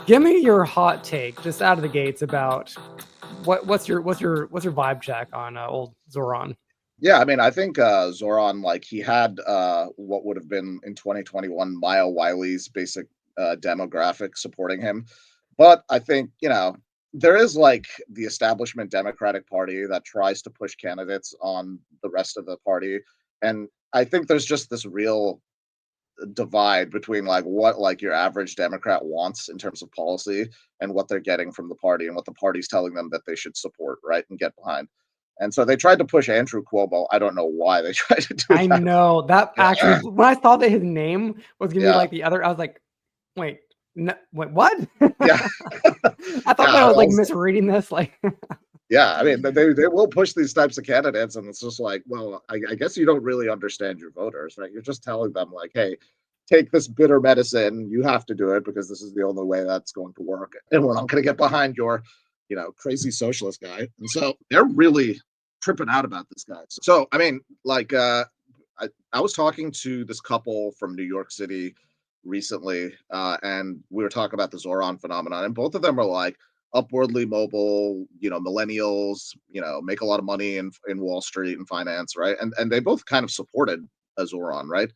Give me your hot take, just out of the gates, about what's your vibe check on old Zohran? Yeah, I mean, I think Zoran, like, he had what would have been in 2021 Maya Wiley's basic demographic supporting him. But I think, there is like the establishment Democratic Party that tries to push candidates on the rest of the party. And I think there's just this real divide between like what like your average Democrat wants in terms of policy and what they're getting from the party and what the party's telling them that they should support, right, and get behind. And so they tried to push Andrew Cuomo. I don't know why they tried to do I that. know that actually, Yeah, when I saw that his name was gonna be yeah, like the other, I was like, wait, no, wait, what? yeah, I thought yeah. that I was like misreading this. Like, Yeah, I mean, they will push these types of candidates, and it's just like, well, I guess you don't really understand your voters, right? You're just telling them like, hey, take this bitter medicine. You have to do it because this is the only way that's going to work, and we're not going to get behind your, crazy socialist guy. And so they're really tripping out about this guy. So I mean, like, I was talking to this couple from New York City recently, and we were talking about the Zoran phenomenon, and both of them are like upwardly mobile, millennials, make a lot of money in Wall Street and finance, right? And they both kind of supported Zoran, right?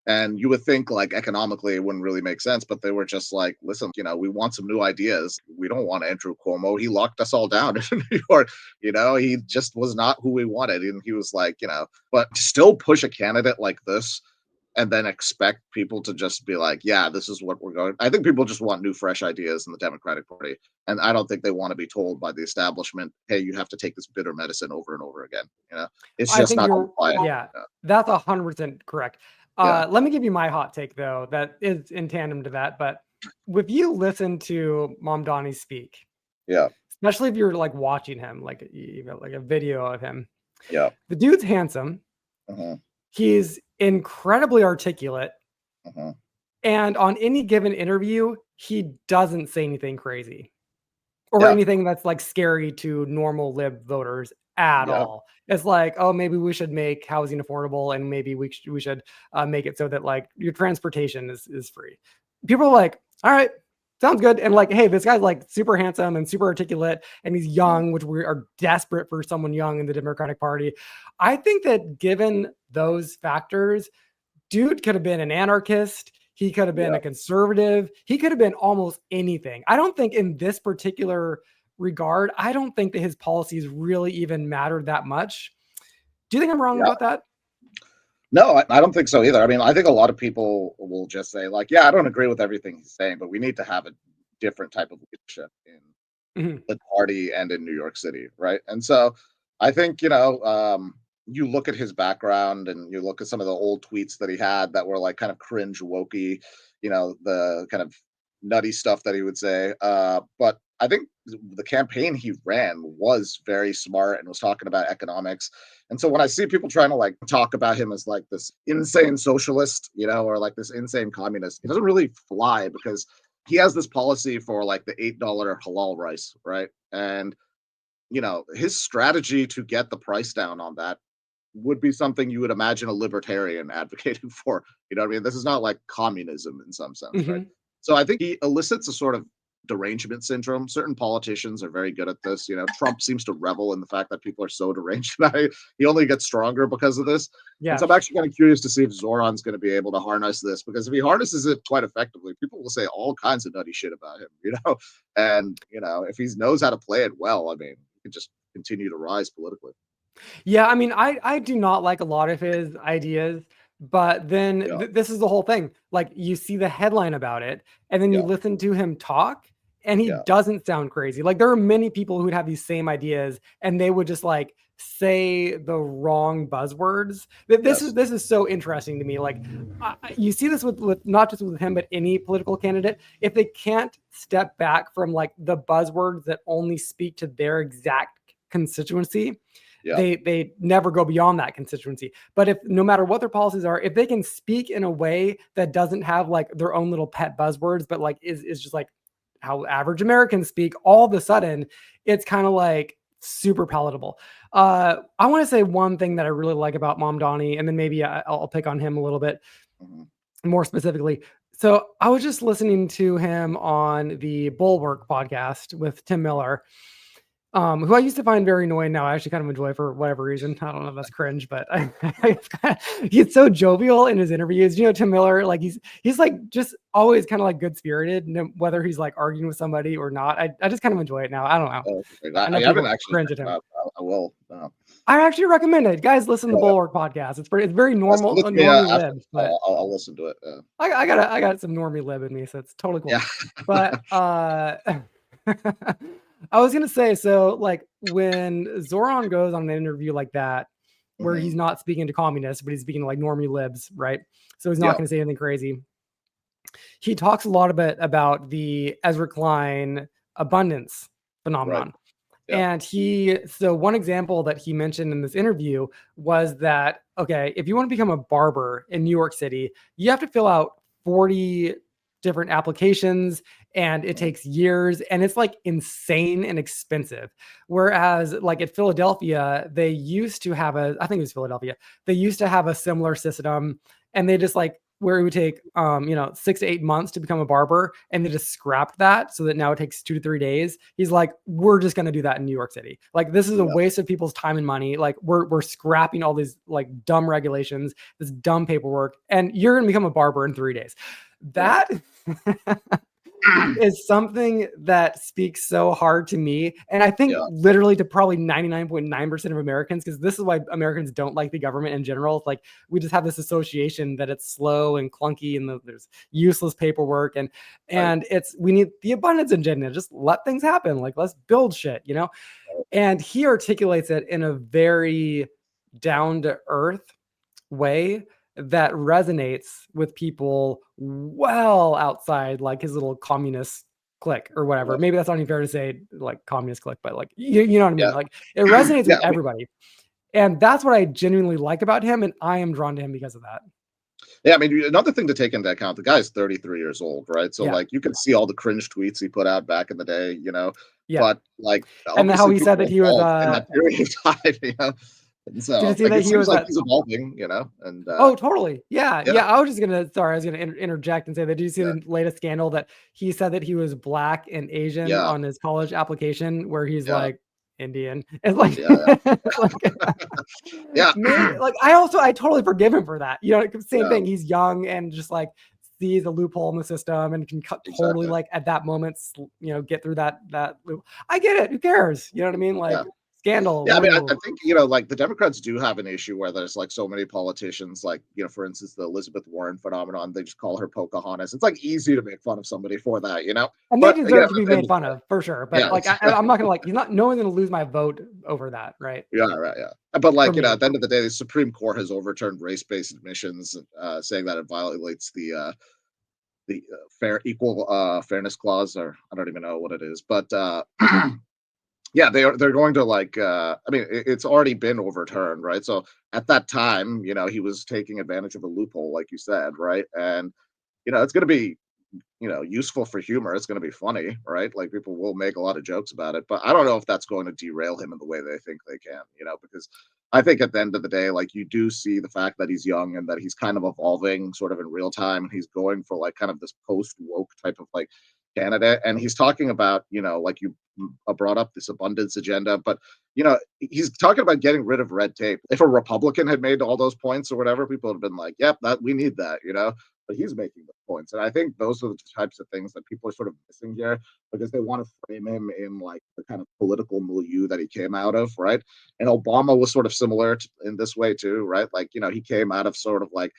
And you would think like economically it wouldn't really make sense, but they were just like, listen, we want some new ideas. We don't want Andrew Cuomo. He locked us all down in New York. He just was not who we wanted. And he was like, but still push a candidate like this and then expect people to just be like, yeah, this is what we're going. I think people just want new, fresh ideas in the Democratic Party. And I don't think they want to be told by the establishment, hey, you have to take this bitter medicine over and over again. It's I just think not you're, compliant. yeah, that's 100% correct. Yeah. Let me give you my hot take though, that is in tandem to that. But if you listen to Mamdani speak, Yeah. especially if you're like watching him, like like a video of him, Yeah. the dude's handsome. Uh-huh. He's incredibly articulate. Uh-huh. And on any given interview, he doesn't say anything crazy or Yeah. anything that's like scary to normal lib voters at Yeah. all. It's like, oh, maybe we should make housing affordable, and maybe we should make it so that like your transportation is free. People are like, all right, sounds good. And like, hey, this guy's like super handsome and super articulate, and he's Uh-huh. young, which we are desperate for someone young in the Democratic Party. I think that given those factors, dude could have been an anarchist. He could have been Yeah. a conservative. He could have been almost anything. I don't think in this particular regard, I don't think that his policies really even mattered that much. Do you think I'm wrong Yeah. about that? No, I don't think so either. I mean, I think a lot of people will just say, like, yeah, I don't agree with everything he's saying, but we need to have a different type of leadership in Mhm. the party and in New York City, right? And so I think, you look at his background and you look at some of the old tweets that he had that were like kind of cringe wokey, the kind of nutty stuff that he would say. But I think the campaign he ran was very smart and was talking about economics. And so when I see people trying to like talk about him as like this insane socialist, or like this insane communist, it doesn't really fly because he has this policy for like the $8 halal rice, right? And his strategy to get the price down on that would be something you would imagine a libertarian advocating for. You know what I mean? This is not like communism in some sense, right? Mhm. So I think he elicits a sort of derangement syndrome. Certain politicians are very good at this. Trump seems to revel in the fact that people are so deranged that he only gets stronger because of this. And Yeah. so I'm actually kind of curious to see if Zoran's going to be able to harness this, because if he harnesses it quite effectively, people will say all kinds of nutty shit about him. And if he knows how to play it well, I mean, he can just continue to rise politically. Yeah, I mean, I do not like a lot of his ideas, but then Yeah, this is the whole thing. Like you see the headline about it, and then you yeah, listen to him talk, and he yeah, doesn't sound crazy. Like there are many people who would have these same ideas, and they would just like say the wrong buzzwords. yes, This is so interesting to me. Like you see this with not just with him, but any political candidate. If they can't step back from like the buzzwords that only speak to their exact constituency, yeah, they never go beyond that constituency. But if no matter what their policies are, if they can speak in a way that doesn't have like their own little pet buzzwords, but like is just like how average Americans speak, all of a sudden it's kind of like super palatable. I want to say one thing that I really like about Mamdani, and then maybe I'll pick on him a little bit mhm, more specifically. So I was just listening to him on the Bulwark podcast with Tim Miller, who I used to find very annoying. Now I actually kind of enjoy for whatever reason. I don't know if that's cringe, but he's so jovial in his interviews. Tim Miller, like he's like just always kind of like good spirited, whether he's like arguing with somebody or not. I just kind of enjoy it now. I don't know. I know I haven't people actually cringe at checked it him. out. I will. I actually recommend it, guys. Listen to the Bulwark podcast. It's very normal, normie lib, but I'll listen to it. I got some normie lib in me, so it's totally cool. Yeah. But I was gonna say, so like when Zoran goes on an interview like that, where he's not speaking to communists, but he's speaking to like normie libs, right? So he's not gonna say anything crazy. He talks a lot about the Ezra Klein abundance phenomenon. Right. And so one example that he mentioned in this interview was that, okay, if you want to become a barber in New York City, you have to fill out 40 different applications and it takes years and it's like insane and expensive. Whereas like at Philadelphia, they used to have I think it was Philadelphia, they used to have a similar system and they just like, where it would take 6 to 8 months to become a barber, and they just scrapped that so that now it takes 2 to 3 days. He's like, we're just going to do that in New York City. Like, this is a waste of people's time and money. Like, we're scrapping all these like dumb regulations, this dumb paperwork, and you're going to become a barber in 3 days. That is something that speaks so hard to me. And I think literally to probably 99.9% of Americans, because this is why Americans don't like the government in general. It's like we just have this association that it's slow and clunky and there's useless paperwork. And we need the abundance agenda. Just let things happen. Like, let's build shit, And he articulates it in a very down to earth way that resonates with people well outside like his little communist clique or whatever. Maybe that's not even fair to say like communist clique, but like, you know what I mean? Like it resonates with everybody. And that's what I genuinely like about him. And I am drawn to him because of that. Yeah, I mean, another thing to take into account, the guy's 33 years old, right? So like you can see all the cringe tweets he put out back in the day, but like, and how he said that he was in that period of time, And so did you see that he was he's evolving, and oh, totally. Yeah. I was gonna interject and say that did you see the latest scandal that he said that he was black and Asian on his college application where he's like Indian. It's like, like I totally forgive him for that. Same thing. He's young and just like sees a loophole in the system and can totally like at that moment, get through that loop. I get it. Who cares? You know what I mean? Like scandal. Yeah, I mean, I think like the Democrats do have an issue where there's like so many politicians, like for instance, the Elizabeth Warren phenomenon. They just call her Pocahontas. It's like easy to make fun of somebody for that, And they deserve to be made fun of for sure. But like, I'm not gonna like. No one's gonna lose my vote over that, right? Yeah, right. Yeah, but like at the end of the day, the Supreme Court has overturned race-based admissions, saying that it violates the fairness clause, or I don't even know what it is, but. Yeah, they're going to like I mean it's already been overturned, right? So at that time, he was taking advantage of a loophole, like you said, right? And it's going to be useful for humor. It's going to be funny, right? Like people will make a lot of jokes about it, but I don't know if that's going to derail him in the way they think they can, because I think at the end of the day, like you do see the fact that he's young and that he's kind of evolving sort of in real time, and he's going for like kind of this post woke type of like candidate, and he's talking about like you brought up this abundance agenda, but he's talking about getting rid of red tape. If a Republican had made all those points or whatever, people would have been like, yep, that we need that, but he's making the points, and I think those are the types of things that people are sort of missing here, because they want to frame him in like the kind of political milieu that he came out of, right? And Obama was sort of similar in this way too, right? Like he came out of sort of like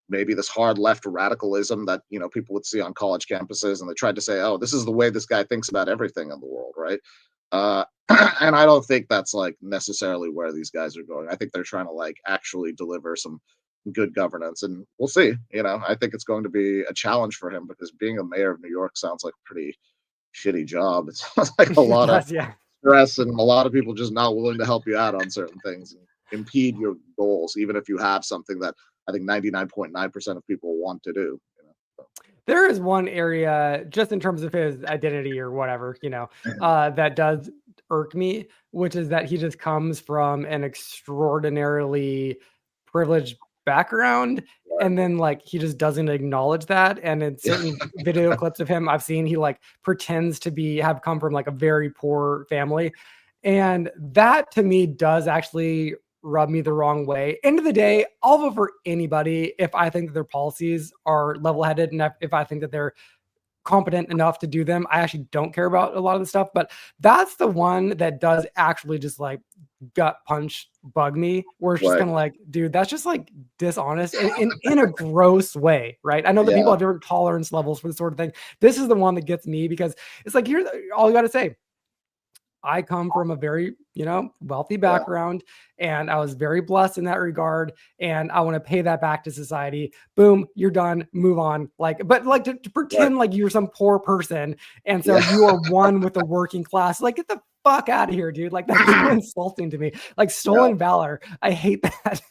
maybe this hard left radicalism that people would see on college campuses, and they tried to say, oh, this is the way this guy thinks about everything in the world, right? And I don't think that's like necessarily where these guys are going. I think they're trying to like actually deliver some good governance, and we'll see. I think it's going to be a challenge for him, because being a mayor of New York sounds like a pretty shitty job. It sounds like a lot of stress and a lot of people just not willing to help you out on certain things and impede your goals, even if you have something that I think 99.9% of people want to do. There is one area, just in terms of his identity or whatever, that does irk me, which is that he just comes from an extraordinarily privileged background, Right. and then like he just doesn't acknowledge that. And in certain video clips of him I've seen, he like pretends to have come from like a very poor family, and that to me does actually rub me the wrong way. End of the day, I'll vote for anybody if I think that their policies are level-headed, and if I think that they're competent enough to do them. I actually don't care about a lot of the stuff, but that's the one that does actually just like gut punch bug me, where it's just Right. kind of like, dude, that's just like dishonest in a gross way, right? I know that people Yeah. have different tolerance levels for this sort of thing. This is the one that gets me because it's like, here's all you got to say. I come from a very, wealthy Yeah. background, and I was very blessed in that regard. And I want to pay that back to society. Boom, you're done. Move on. Like, but like to Right. pretend like you're some poor person, and so Yeah. you are one with the working class. Like, get the fuck out of here, dude. Like, that's so insulting to me. Like, Yeah. stolen valor. I hate that.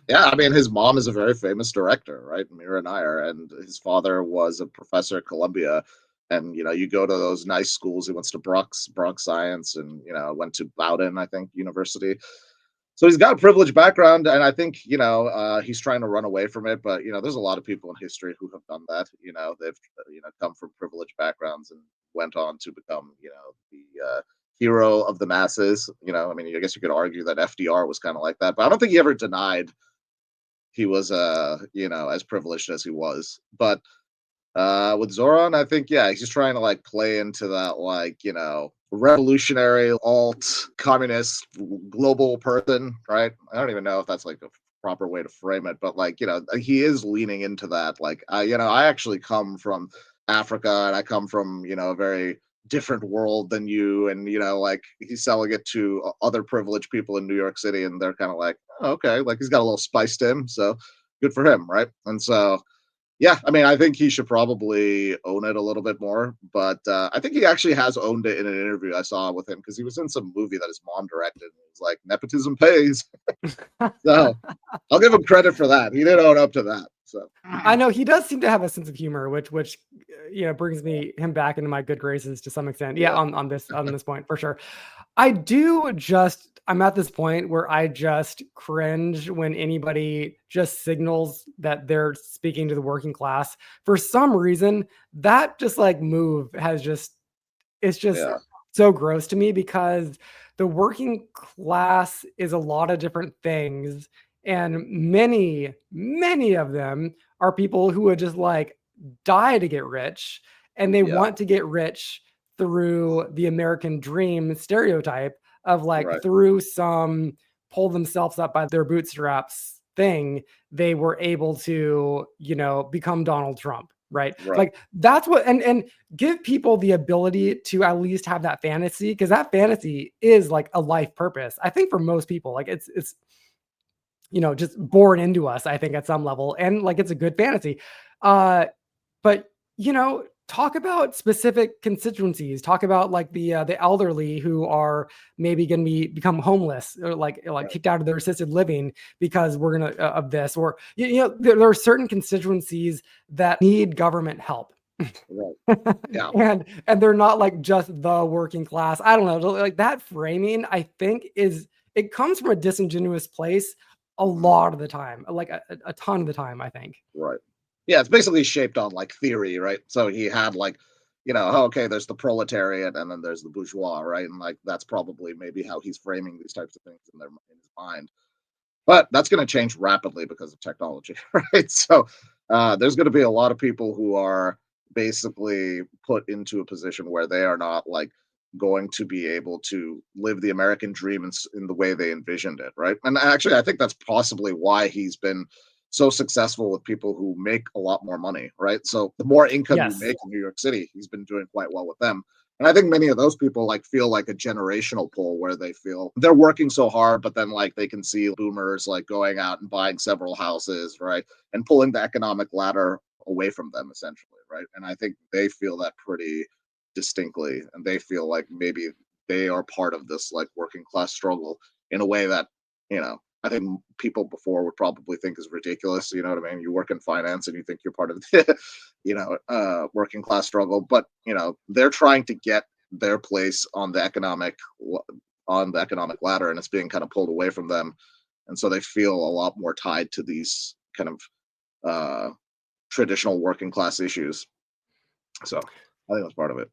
Yeah, I mean, his mom is a very famous director, right? Mira Nair, and his father was a professor at Columbia. And you go to those nice schools. He went to Bronx Science, and went to Bowdoin, I think, University. So he's got a privileged background, and I think he's trying to run away from it. But there's a lot of people in history who have done that. They've come from privileged backgrounds and went on to become the hero of the masses. I mean, I guess you could argue that FDR was kind of like that, but I don't think he ever denied he was as privileged as he was. But with Zoran, I think he's just trying to like play into that like revolutionary alt communist global person, right? I don't even know if that's like a proper way to frame it, but like he is leaning into that. Like I actually come from Africa, and I come from a very different world than you, and like he's selling it to other privileged people in New York City, and they're kind of like, oh, okay, like he's got a little spice to him, so good for him, right? And so yeah, I mean, I think he should probably own it a little bit more, but I think he actually has owned it in an interview I saw with him, because he was in some movie that his mom directed. And he was like, "Nepotism pays." So I'll give him credit for that. He did own up to that. So I know he does seem to have a sense of humor, which brings him back into my good graces to some extent. Yeah, yeah, on this point for sure. I'm at this point where I just cringe when anybody just signals that they're speaking to the working class. For some reason, that just like move it's just yeah, so gross to me, because the working class is a lot of different things, and many of them are people who would just like die to get rich, and they yeah, want to get rich through the American dream stereotype of like right, through some pull themselves up by their bootstraps thing, they were able to, become Donald Trump, right? right, Like that's what, and give people the ability to at least have that fantasy, because that fantasy is like a life purpose. I think for most people, like it's just born into us, I think, at some level, and like it's a good fantasy. But talk about specific constituencies. Talk about like the elderly who are maybe going to become homeless, or like right, kicked out of their assisted living because we're gonna of this, or there are certain constituencies that need government help. right. Yeah, and they're not like just the working class. I don't know, like that framing, I think, it comes from a disingenuous place a mhm, lot of the time, like a ton of the time, I think. right. Yeah, it's basically shaped on like theory, right? So he had like, oh, okay, there's the proletariat, and then there's the bourgeois, right? And like that's probably maybe how he's framing these types of things in his mind. But that's going to change rapidly because of technology, right? So there's going to be a lot of people who are basically put into a position where they are not like going to be able to live the American dream in the way they envisioned it, right? And actually, I think that's possibly why he's been so successful with people who make a lot more money, right? So the more income you Yes. make in New York City, he's been doing quite well with them. And I think many of those people like feel like a generational pull, where they feel they're working so hard, but then like they can see boomers like going out and buying several houses, right? And pulling the economic ladder away from them essentially, right? And I think they feel that pretty distinctly, and they feel like maybe they are part of this like working class struggle in a way that, I think people before would probably think is ridiculous. You know what I mean? You work in finance and you think you're part of the, working class struggle, but they're trying to get their place on the economic ladder, and it's being kind of pulled away from them. and so they feel a lot more tied to these kind of traditional working class issues. So I think that's part of it.